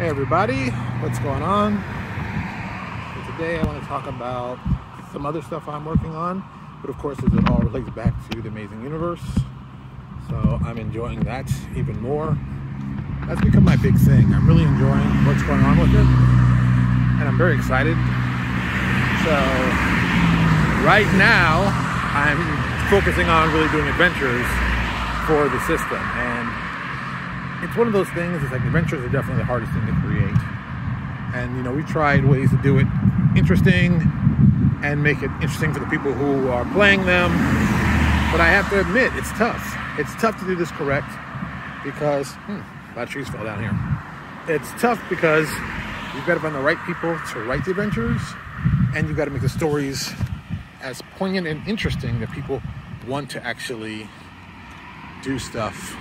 Hey everybody, what's going on? So today I want to talk about some other stuff I'm working on, but of course it all relates back to the Amazing Universe. So I'm enjoying that even more. That's become my big thing. I'm really enjoying what's going on with it, and I'm very excited. So right now I'm focusing on really doing adventures for the system, and it's one of those things. It's like adventures are definitely the hardest thing to create, and you know, we tried ways to do it interesting and make it interesting for the people who are playing them, but I have to admit it's tough. It's tough to do this correct because a lot of trees fell down here. It's tough because you've got to find the right people to write the adventures, and you've got to make the stories as poignant and interesting that people want to actually do stuff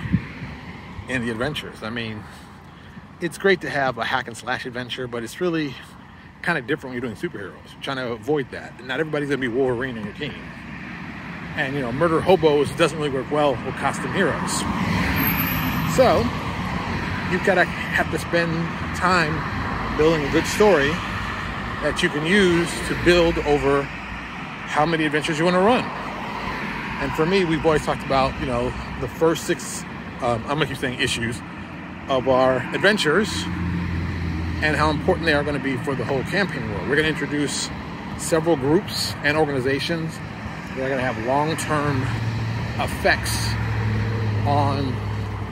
in the adventures. I mean, it's great to have a hack and slash adventure, but it's really kind of different when you're doing superheroes. You're trying to avoid that. And not everybody's gonna be Wolverine in your team. And you know, murder hobos doesn't really work well with costume heroes. So you've got to have to spend time building a good story that you can use to build over how many adventures you want to run. And for me, we've always talked about, you know, the first 6 I'm gonna keep saying issues of our adventures and how important they are going to be for the whole campaign world. We're going to introduce several groups and organizations that are going to have long-term effects on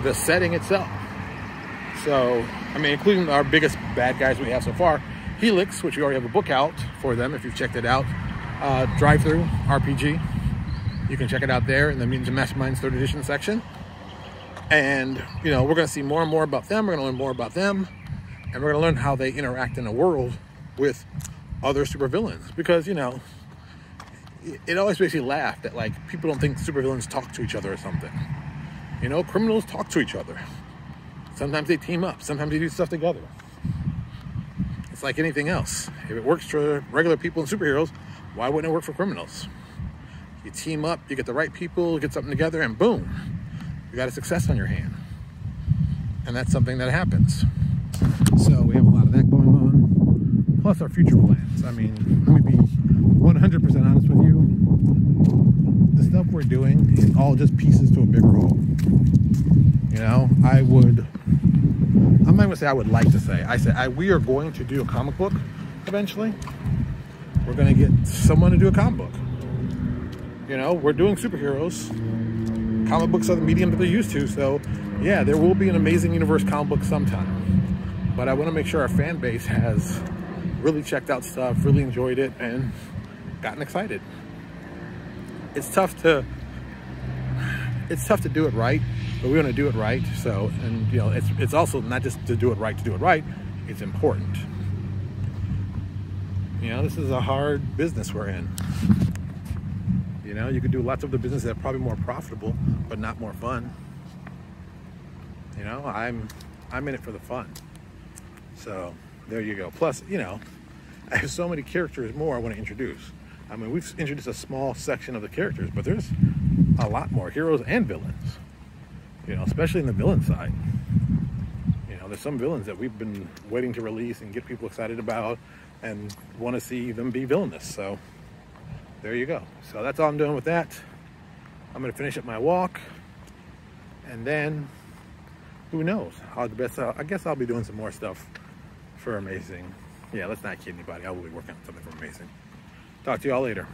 the setting itself. So, I mean, including our biggest bad guys we have so far, Helix, which we already have a book out for them if you've checked it out, Drive-Thru RPG. You can check it out there in the Mutants and Masterminds 3rd edition section. And, you know, we're going to see more and more about them. We're going to learn more about them. And we're going to learn how they interact in the world with other supervillains. Because, you know, it always makes you laugh that, like, people don't think supervillains talk to each other or something. You know, criminals talk to each other. Sometimes they team up. Sometimes they do stuff together. It's like anything else. If it works for regular people and superheroes, why wouldn't it work for criminals? You team up, you get the right people, get something together, and boom. You got a success on your hand. And that's something that happens. So we have a lot of that going on. Plus our future plans. I mean, let me be 100% honest with you. The stuff we're doing is all just pieces to a bigger whole. You know, I'm not gonna say I would like to say. We are going to do a comic book eventually. We're gonna get someone to do a comic book. You know, we're doing superheroes. Comic books are the medium that they're used to, so yeah, there will be an Amazing Universe comic book sometime. But I want to make sure our fan base has really checked out stuff, really enjoyed it, and gotten excited. It's tough to do it right, but we want to do it right. So, and you know, it's also not just to do it right, it's important. You know, this is a hard business we're in. You know, you could do lots of the business that are probably more profitable, but not more fun. You know, I'm in it for the fun. So there you go. Plus, you know, I have so many characters more I want to introduce. I mean, we've introduced a small section of the characters, but there's a lot more heroes and villains. You know, especially in the villain side. You know, there's some villains that we've been waiting to release and get people excited about and want to see them be villainous. So there you go. So that's all I'm doing with that. I'm going to finish up my walk, and then who knows? I guess I'll be doing some more stuff for Amazing. Yeah, let's not kid anybody. I will be working on something for Amazing. Talk to y'all later.